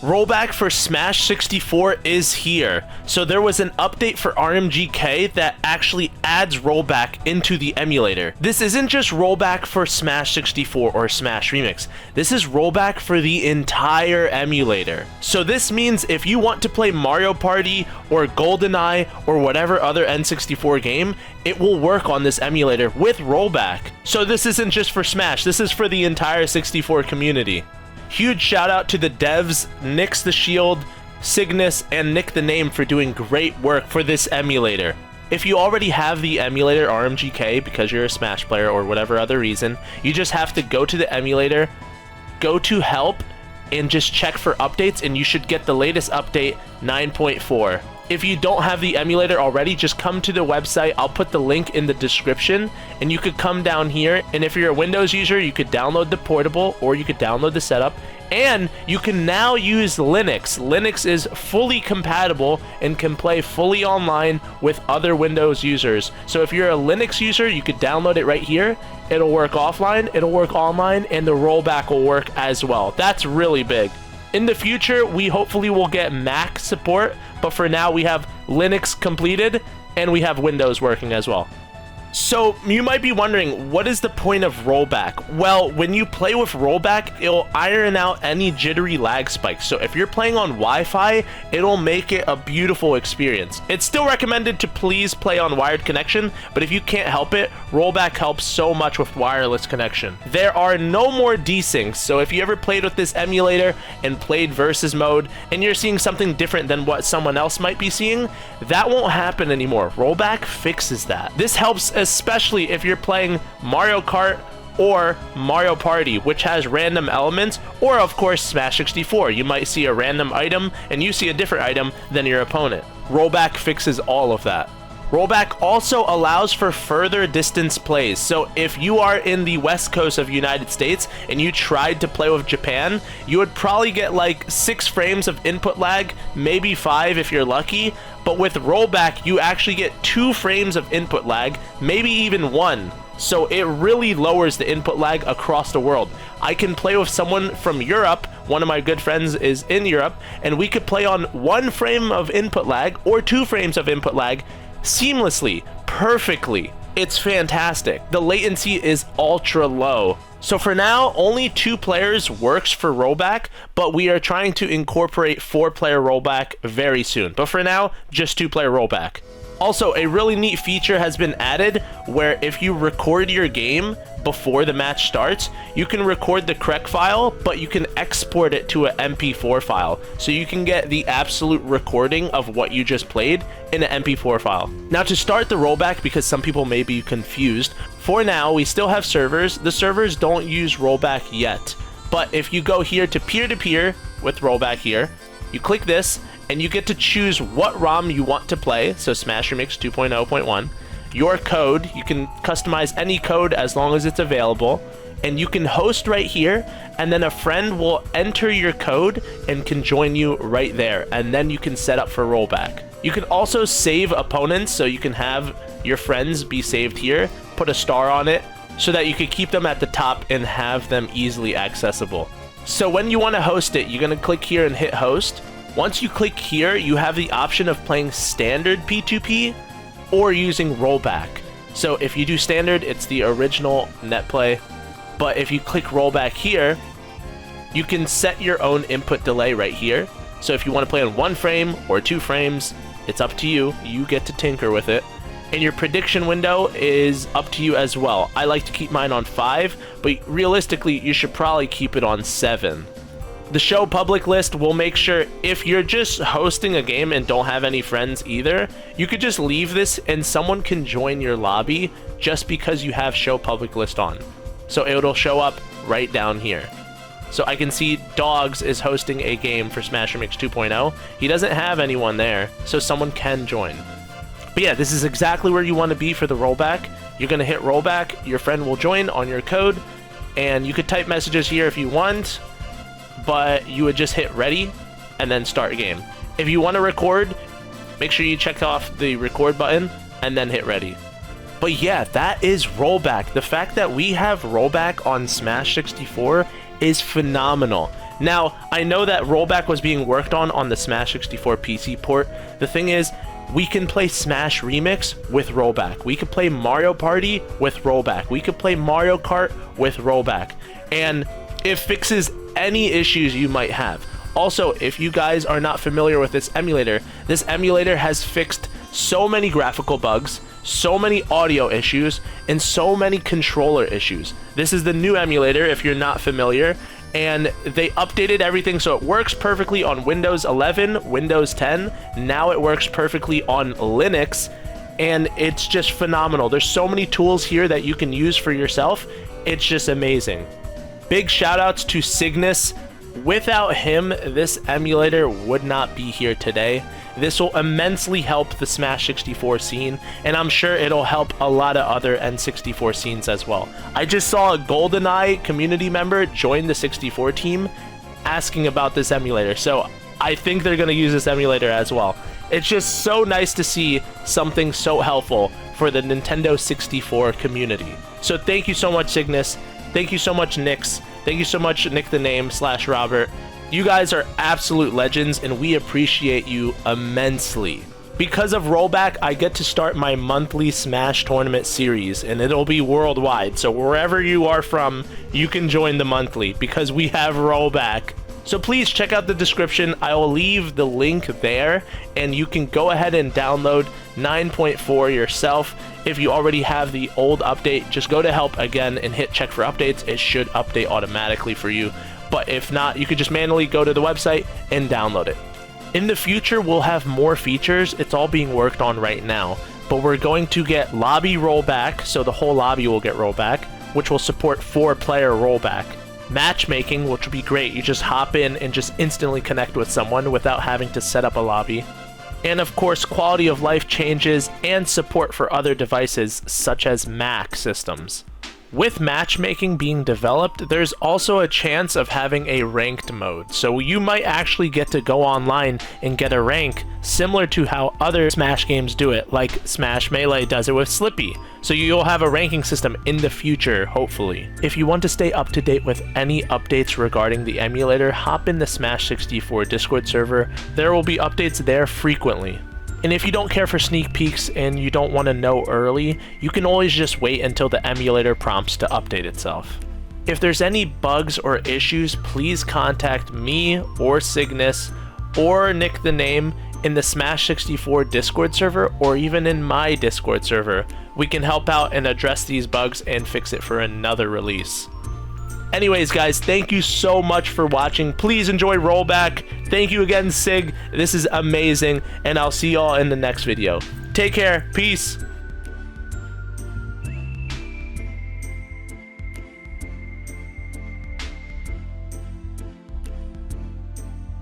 Rollback for Smash 64 is here. So there was an update for RMGK that actually adds rollback into the emulator. This isn't just rollback for Smash 64 or Smash Remix. This is rollback for the entire emulator. So this means if you want to play Mario Party or GoldenEye or whatever other N64 game, it will work on this emulator with rollback. So this isn't just for Smash, this is for the entire 64 community. Huge shout out to the devs, Nix the Shield, CigNus, and NicktheName for doing great work for this emulator. If you already have the emulator RMGK because you're a Smash player or whatever other reason, you just have to go to the emulator, go to help, and just check for updates, and you should get the latest update 9.4. If you don't have the emulator already, just come to the website. I'll put the link in the description, and you could come down here, and if you're a Windows user, you could download the portable, or you could download the setup, and you can now use Linux. Linux is fully compatible and can play fully online with other Windows users. So if you're a Linux user, you could download it right here. It'll work offline, it'll work online, and the rollback will work as well. That's really big. In the future, we hopefully will get Mac support, but for now we have Linux completed and we have Windows working as well. So you might be wondering, what is the point of rollback? Well, when you play with rollback, it'll iron out any jittery lag spikes. So if you're playing on Wi-Fi, it'll make it a beautiful experience. It's still recommended to please play on wired connection, but if you can't help it, rollback helps so much with wireless connection. There are no more desyncs, so if you ever played with this emulator and played versus mode, and you're seeing something different than what someone else might be seeing, that won't happen anymore. Rollback fixes that. This helps especially if you're playing Mario Kart or Mario Party, which has random elements, or of course Smash 64. You might see a random item and you see a different item than your opponent. Rollback fixes all of that. Rollback also allows for further distance plays. So if you are in the west coast of United States and you tried to play with Japan, you would probably get like 6 frames of input lag, maybe 5 if you're lucky. But with rollback, you actually get 2 frames of input lag, maybe even 1. So it really lowers the input lag across the world. I can play with someone from Europe, one of my good friends is in Europe, and we could play on 1 frame of input lag or 2 frames of input lag seamlessly, perfectly. It's fantastic. The latency is ultra low. So for now, only 2 players works for rollback, but we are trying to incorporate 4-player rollback very soon. But for now, just 2-player rollback. Also, a really neat feature has been added where if you record your game before the match starts, you can record the correct file, but you can export it to an MP4 file. So you can get the absolute recording of what you just played in an MP4 file. Now to start the rollback, because some people may be confused, for now we still have servers. The servers don't use rollback yet. But if you go here to peer-to-peer with rollback here, you click this, and you get to choose what ROM you want to play, so Smash Remix 2.0.1, your code, you can customize any code as long as it's available, and you can host right here, and then a friend will enter your code and can join you right there, and then you can set up for rollback. You can also save opponents, so you can have your friends be saved here, put a star on it, so that you can keep them at the top and have them easily accessible. So when you want to host it, you're going to click here and hit host. Once you click here, you have the option of playing standard P2P or using rollback. So if you do standard, it's the original netplay. But if you click rollback here, you can set your own input delay right here. So if you want to play on 1 frame or 2 frames, it's up to you. You get to tinker with it. And your prediction window is up to you as well. I like to keep mine on 5, but realistically, you should probably keep it on 7. The show public list will make sure if you're just hosting a game and don't have any friends either, you could just leave this and someone can join your lobby just because you have show public list on. So it'll show up right down here. So I can see Dogs is hosting a game for Smash Remix 2.0. He doesn't have anyone there, so someone can join. But yeah, this is exactly where you want to be for the rollback. You're going to hit rollback, your friend will join on your code, and you could type messages here if you want, but you would just hit ready and then start game. If you want to record, make sure you check off the record button and then hit ready. But yeah, that is rollback. The fact that we have rollback on Smash 64 is phenomenal. Now, I know that rollback was being worked on the Smash 64 PC port. The thing is, we can play Smash Remix with rollback. We can play Mario Party with rollback. We can play Mario Kart with rollback. And it fixes any issues you might have. Also, if you guys are not familiar with this emulator has fixed so many graphical bugs, so many audio issues, and so many controller issues. This is the new emulator if you're not familiar, and they updated everything so it works perfectly on Windows 11, Windows 10. Now it works perfectly on Linux, and it's just phenomenal. There's so many tools here that you can use for yourself. It's just amazing. Big shout outs to CigNus. Without him, this emulator would not be here today. This will immensely help the Smash 64 scene, and I'm sure it'll help a lot of other N64 scenes as well. I just saw a GoldenEye community member join the 64 team asking about this emulator, so I think they're going to use this emulator as well. It's just so nice to see something so helpful for the Nintendo 64 community. So thank you so much, CigNus. Thank you so much, Nix. Thank you so much, NicktheName / Robert. You guys are absolute legends, and we appreciate you immensely. Because of rollback, I get to start my monthly Smash tournament series, and it'll be worldwide. So wherever you are from, you can join the monthly because we have rollback. So please check out the description. I will leave the link there, and you can go ahead and download 9.4 yourself. If you already have the old update, just go to help again and hit check for updates. It should update automatically for you. But if not, you could just manually go to the website and download it. In the future, we'll have more features. It's all being worked on right now. But we're going to get lobby rollback, so the whole lobby will get rollback, which will support 4-player rollback. Matchmaking, which will be great. You just hop in and just instantly connect with someone without having to set up a lobby. And of course, quality of life changes and support for other devices such as Mac systems. With matchmaking being developed, there's also a chance of having a ranked mode. So you might actually get to go online and get a rank similar to how other Smash games do it, like Smash Melee does it with Slippy. So you'll have a ranking system in the future, hopefully. If you want to stay up to date with any updates regarding the emulator, hop in the Smash 64 Discord server. There will be updates there frequently. And if you don't care for sneak peeks and you don't want to know early, you can always just wait until the emulator prompts to update itself. If there's any bugs or issues, please contact me or CigNus or NicktheName in the Smash 64 Discord server or even in my Discord server. We can help out and address these bugs and fix it for another release. Anyways, guys, thank you so much for watching. Please enjoy rollback. Thank you again, Sig. This is amazing, and I'll see y'all in the next video. Take care. Peace.